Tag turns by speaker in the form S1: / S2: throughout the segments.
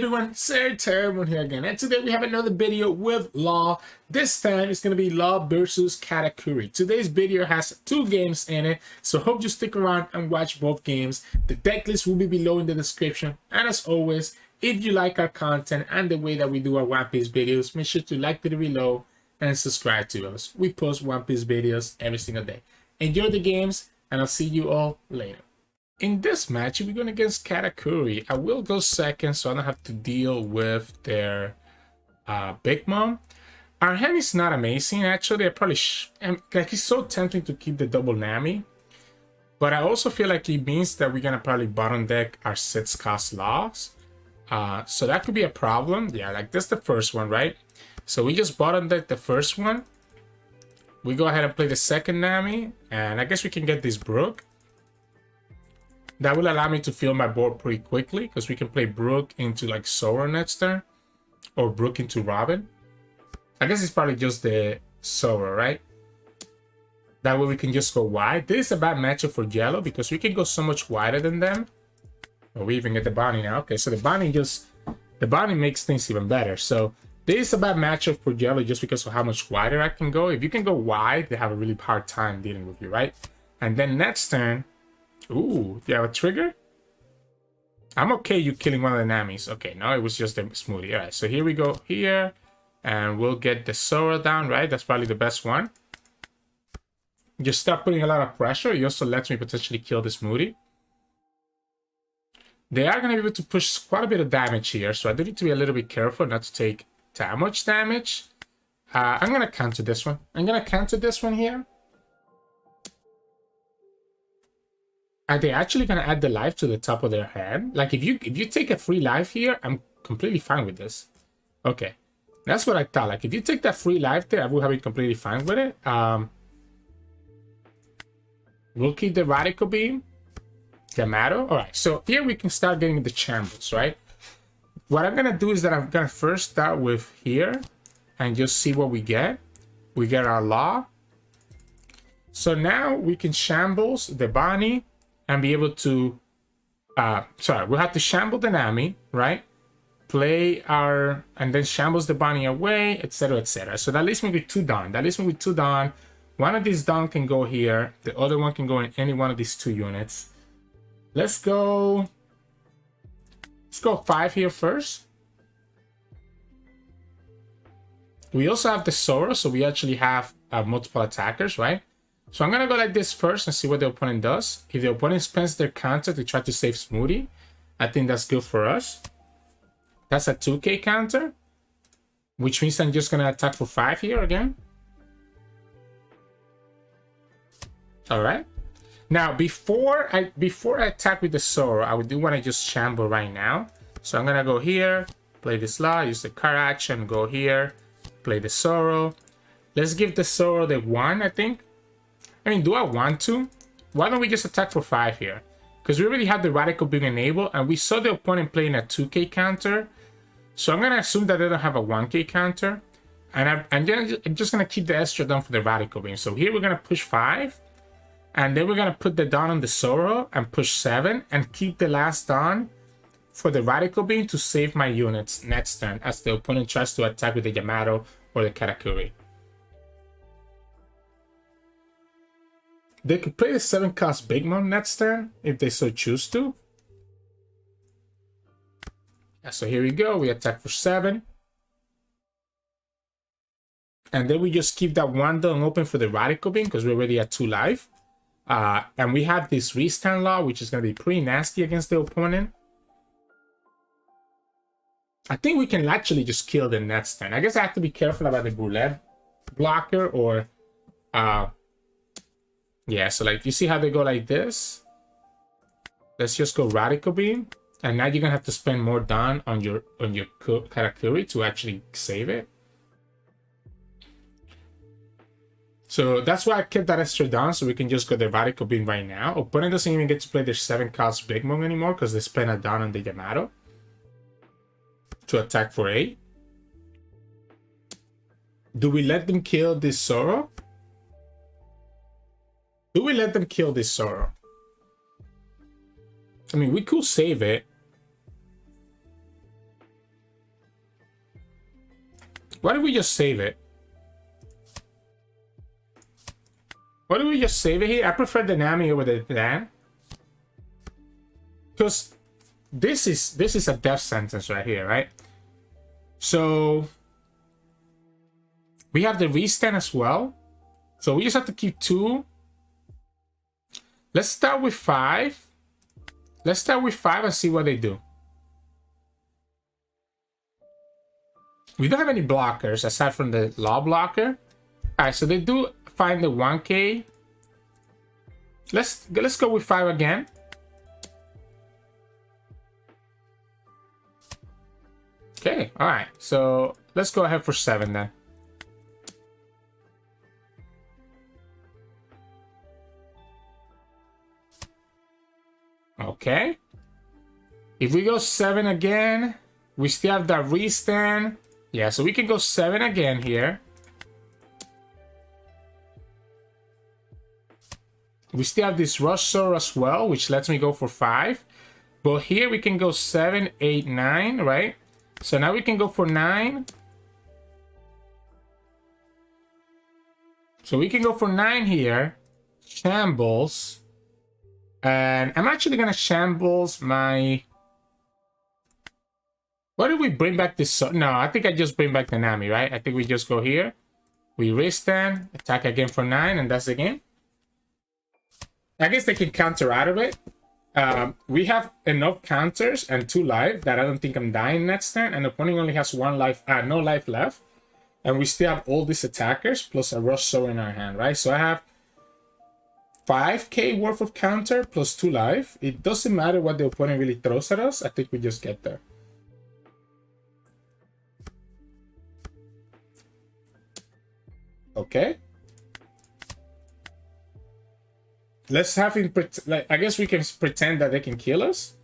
S1: everyone, Sirturmund here again, and today we have another video with Law. This time it's going to be Law versus Katakuri. Today's video has 2 games in it, so hope you stick around and watch both games. The deck list will be below in the description, and as always, if you like our content and the way that we do our One Piece videos, make sure to like the video below and subscribe to us. We post One Piece videos every single day. Enjoy the games, and I'll see you all later. In this match, we're going against Katakuri. I will go second so I don't have to deal with their Big Mom. Our hand is not amazing, actually. I probably like, it's so tempting to keep the double Nami. But I also feel like it means that we're going to probably bottom deck our 6-cost Laws. So that could be a problem. Yeah, like this is the first one, right? So we just bottom deck the first one. We go ahead and play the second Nami. And I guess we can get this Brook. That will allow me to fill my board pretty quickly because we can play Brook into like Zoro next turn or Brook into Robin. I guess it's probably just the Zoro, right? That way we can just go wide. This is a bad matchup for Yellow because we can go so much wider than them. Oh, we even get the Bonney now. Okay, so the Bonney makes things even better. So this is a bad matchup for Yellow just because of how much wider I can go. If you can go wide, they have a really hard time dealing with you, right? And then next turn, ooh, do you have a trigger? I'm okay you killing one of the Namis. Okay, no, it was just a smoothie. All right, so here we go here. And we'll get the Zoro down, right? That's probably the best one. Just start putting a lot of pressure. It also lets me potentially kill the smoothie. They are going to be able to push quite a bit of damage here. So I do need to be a little bit careful not to take that much damage. I'm going to counter this one. I'm going to counter this one here. Are they actually going to add the life to the top of their hand? Like, if you take a free life here, I'm completely fine with this. Okay. That's what I thought. Like, if you take that free life there, I will have it completely fine with it. We'll keep the Radical Beam. Yamato. Alright, so here we can start getting the Shambles, right? What I'm going to do is that I'm going to first start with here and just see what we get. We get our Law. So now we can Shambles the Bonney and be able to, we'll have to Shamble the Nami, right? Play our, and then Shambles the Bonney away, etc, etc. So that leaves me with 2 Dawn. That leaves me with 2 Dawn. One of these Dawn can go here. The other one can go in any one of these 2 units. Let's go 5 here first. We also have the Zoro, so we actually have multiple attackers, right? So I'm going to go like this first and see what the opponent does. If the opponent spends their counter to try to save Smoothie, I think that's good for us. That's a 2k counter, which means I'm just going to attack for 5 here again. All right. Now, before I attack with the Zoro, I do want to just Shamble right now. So I'm going to go here, play this Law, use the card action, go here, play the Zoro. Let's give the Zoro the 1, I think. I mean, do I want to? Why don't we just attack for 5 here? Because we already have the Radical Beam enabled, and we saw the opponent playing a 2k counter. So I'm going to assume that they don't have a 1k counter. And I'm just going to keep the extra down for the Radical Beam. So here we're going to push 5. And then we're going to put the Dawn on the Zoro and push 7 and keep the last Dawn for the Radical Beam to save my units next turn as the opponent tries to attack with the Yamato or the Katakuri. They could play the 7-cost Big Mom next turn if they so choose to. Yeah, so here we go. We attack for 7. And then we just keep that 1 Dawn open for the Radical Beam because we're already at 2 life. And we have this Restand Law, which is going to be pretty nasty against the opponent. I think we can actually just kill the next turn. I guess I have to be careful about the Brulette blocker or... yeah, so like, you see how they go like this? Let's just go Radical Beam. And now you're going to have to spend more Dawn on your Katakuri to actually save it. So that's why I kept that extra down, so we can just go the Radical Beam right now. Opponent doesn't even get to play their 7-cost Big Mom anymore because they spent a down on the Yamato to attack for 8. Do we let them kill this Zoro? Do we let them kill this Zoro? I mean, we could save it. Why don't we just save it? Why don't we just save it here? I prefer the Nami over the Dan. Because this is a death sentence right here, right? So we have the restand as well. So we just have to keep 2. Let's start with 5. Let's start with 5 and see what they do. We don't have any blockers aside from the law blocker. Alright, so they do find the 1k. Let's go with 5 again. Okay, alright. So let's go ahead for 7 then. Okay. If we go 7 again, we still have that restand. Yeah, so we can go 7 again here. We still have this rush Zoro as well, which lets me go for 5. But here we can go 7, 8, 9, right? So now we can go for 9. So we can go for 9 here. Shambles. And I'm actually going to shambles my... What did we bring back this? No, I think I just bring back the Nami, right? I think we just go here. We restand, attack again for 9, and that's the game. I guess they can counter out of it. We have enough counters and 2 life that I don't think I'm dying next turn. And the opponent only has 1 life, no life left. And we still have all these attackers plus a rush Zoro in our hand, right? So I have 5k worth of counter plus 2 life. It doesn't matter what the opponent really throws at us. I think we just get there. Okay. Let's have him like, I guess we can pretend that they can kill us.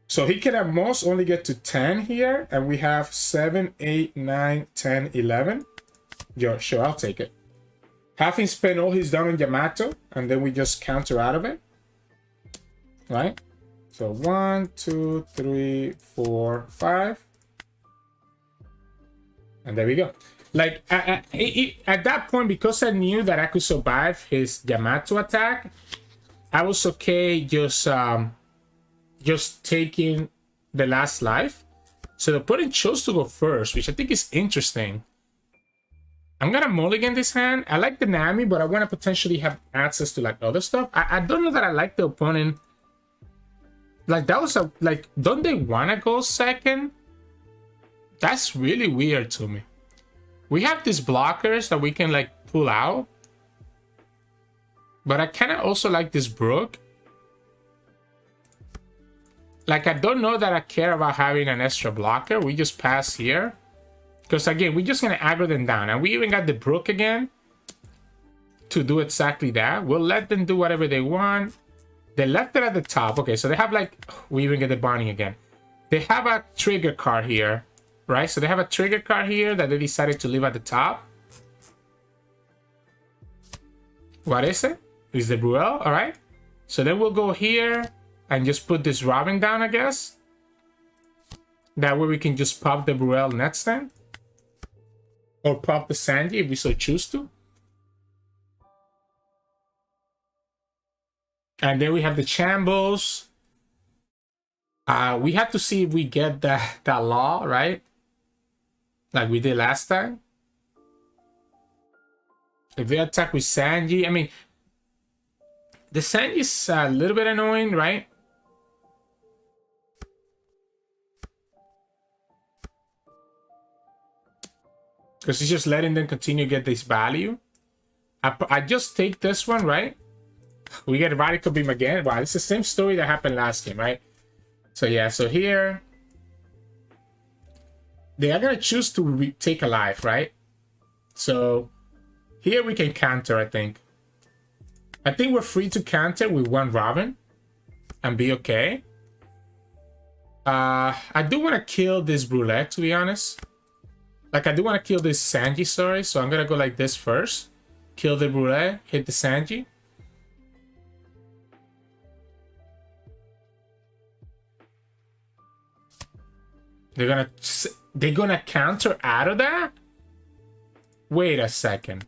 S1: So he can at most only get to 10 here, and we have 7, 8, 9, 10, 11. Yeah, sure, I'll take it. Have him spend all his down on Yamato, and then we just counter out of it. Right? So 1, 2, 3, 4, 5. And there we go. Like, at that point, because I knew that I could survive his Yamato attack, I was okay just taking the last life. So the opponent chose to go first, which I think is interesting. I'm gonna mulligan this hand. I like the Nami, but I want to potentially have access to, like, other stuff. I don't know that I like the opponent. Like, that was a... Like, don't they want to go second? That's really weird to me. We have these blockers that we can, like, pull out. But I kind of also like this Brook. Like, I don't know that I care about having an extra blocker. We just pass here. Because, again, we're just going to aggro them down. And we even got the Brook again to do exactly that. We'll let them do whatever they want. They left it at the top. Okay, so they have, like... We even get the Bonney again. They have a trigger card here. Right, so they have a trigger card here that they decided to leave at the top. What is it? Is the Bruel? All right. So then we'll go here and just put this Robin down, I guess. That way we can just pop the Bruel next time. Or pop the Sanji if we so choose to. And then we have the Shambles. We have to see if we get that law, right? Like we did last time. If they attack with Sanji, I mean, the Sanji is a little bit annoying, right? Because it's just letting them continue to get this value. I just take this one, right? We get Radical Beam again. Wow, it's the same story that happened last game, right? So yeah, so here... They are going to choose to take a life, right? So here we can counter, I think. I think we're free to counter with 1 Robin and be okay. I do want to kill this Brulette, to be honest. Like, I do want to kill this Sanji, sorry. So I'm going to go like this first. Kill the Brulette, hit the Sanji. They're gonna counter out of that? Wait a second.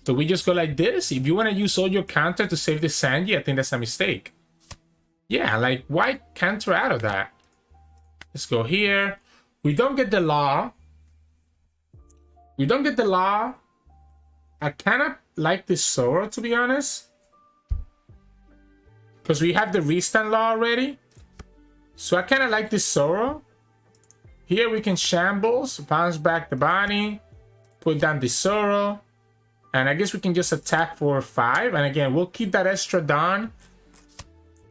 S1: So we just go like this? If you want to use all your counter to save the Sanji, I think that's a mistake. Yeah, like, why counter out of that? Let's go here. We don't get the law. We don't get the law. I kind of like this Zoro, to be honest. Because we have the restand law already. So I kind of like this Zoro. Here we can shambles, bounce back the body, put down the Zoro. And I guess we can just attack for 5. And again, we'll keep that extra down.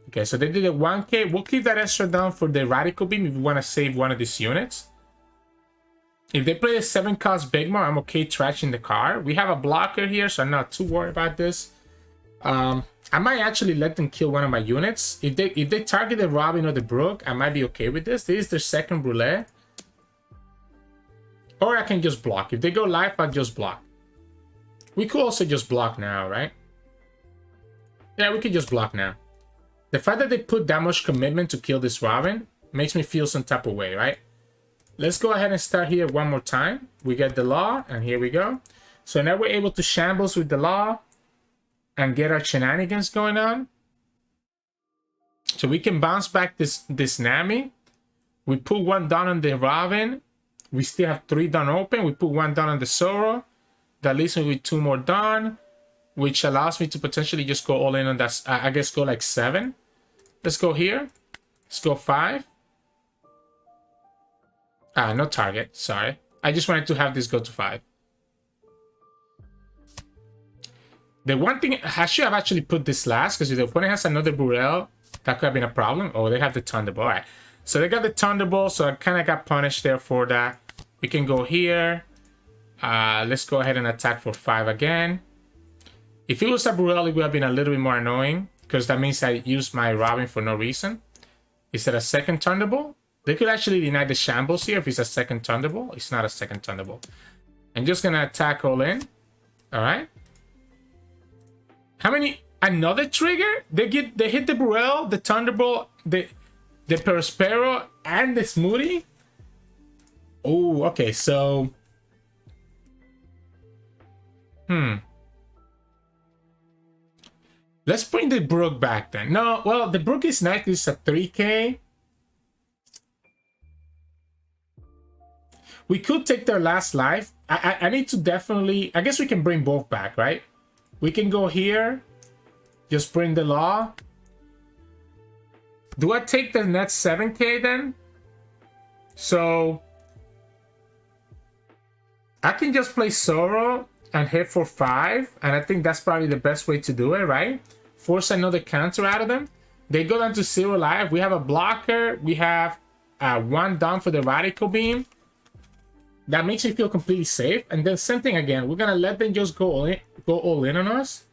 S1: Okay, so they did a 1k. We'll keep that extra down for the Radical Beam if we want to save one of these units. If they play a 7-cost Big Mom, I'm okay trashing the card. We have a blocker here, so I'm not too worried about this. I might actually let them kill one of my units. If they target the Robin or the Brook, I might be okay with this. This is their second Brûlée. Or I can just block. If they go live, I'll just block. We could also just block now, right? Yeah, we could just block now. The fact that they put that much commitment to kill this Robin makes me feel some type of way, right? Let's go ahead and start here one more time. We get the law, and here we go. So now we're able to shambles with the law and get our shenanigans going on. So we can bounce back this Nami. We put 1 down on the Robin. We still have 3 down open. We put 1 down on the Zoro. That leaves me with 2 more done, which allows me to potentially just go all in on that. I guess go like 7. Let's go here. Let's go 5. No target. Sorry. I just wanted to have this go to 5. The one thing, I should have actually put this last, because if the opponent has another Burrell, that could have been a problem. Oh, they have the Thunderbolt. All right. So they got the Thunderbolt, so I kind of got punished there for that. We can go here. Let's go ahead and attack for 5 again. If it was a Burrell, it would have been a little bit more annoying, because that means I used my Robin for no reason. Is it a second Thunderbolt? They could actually deny the shambles here if it's a second Thunderbolt. It's not a second Thunderbolt. I'm just going to attack all in. All right. How many? Another trigger? They hit the Burrell, the Thunderbolt, the Perospero, and the Smoothie? Oh, okay. So... Let's bring the Brook back then. No, well, the Brook is nice. It's a 3k. We could take their last life. I need to definitely... I guess we can bring both back, right? We can go here. Just bring the law. Do I take the net 7k then? So... I can just play Zoro and hit for 5. And I think that's probably the best way to do it, right? Force another counter out of them. They go down to 0 life. We have a blocker. We have 1 down for the Radical Beam. That makes me feel completely safe. And then same thing again. We're gonna let them just go all in on us.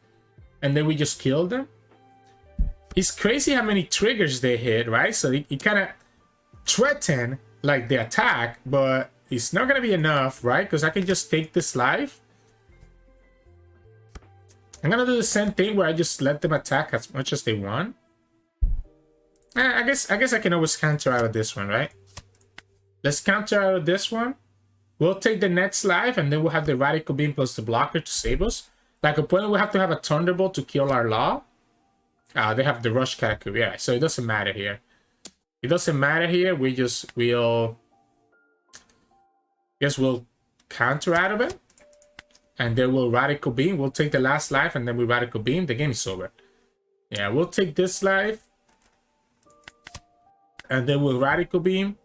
S1: And then we just kill them. It's crazy how many triggers they hit, right? So it kind of threaten like the attack, but it's not gonna be enough, right? Because I can just take this life. I'm gonna do the same thing where I just let them attack as much as they want. I guess I can always counter out of this one, right? Let's counter out of this one. We'll take the next life, and then we'll have the Radical Beam plus the blocker to save us. Like opponent, we have to have a Thunderbolt to kill our law. They have the Rush Katakuri, yeah. So it doesn't matter here. It doesn't matter here. We'll counter out of it. And then we'll Radical Beam. We'll take the last life, and then we Radical Beam. The game is over. Yeah, we'll take this life. And then we'll Radical Beam.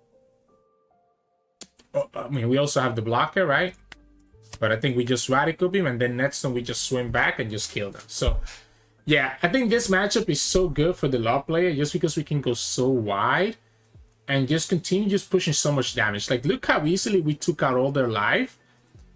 S1: Oh, I mean, we also have the blocker, right? But I think we just Radical Beam, and then next one we just swim back and just kill them. So, yeah, I think this matchup is so good for the law player just because we can go so wide and just continue just pushing so much damage. Like, look how easily we took out all their life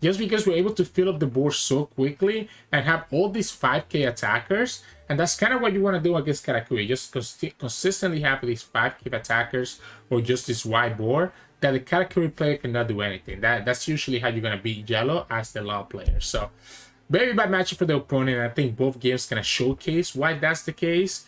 S1: just because we're able to fill up the board so quickly and have all these 5k attackers. And that's kind of what you want to do against Katakuri. Just consistently have these 5k attackers or just this wide board that the Katakuri player cannot do anything. That's usually how you're going to beat Yellow as the law player. So, very bad matchup for the opponent. I think both games kind of showcase why that's the case.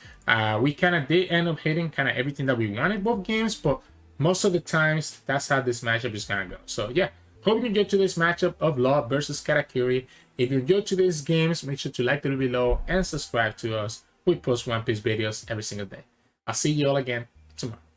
S1: We kind of did end up hitting kind of everything that we wanted both games, but most of the times, that's how this matchup is gonna go. So yeah, hope you enjoyed today's matchup of Law versus Katakuri. If you enjoyed today's games, make sure to like the video below and subscribe to us. We post One Piece videos every single day. I'll see you all again tomorrow.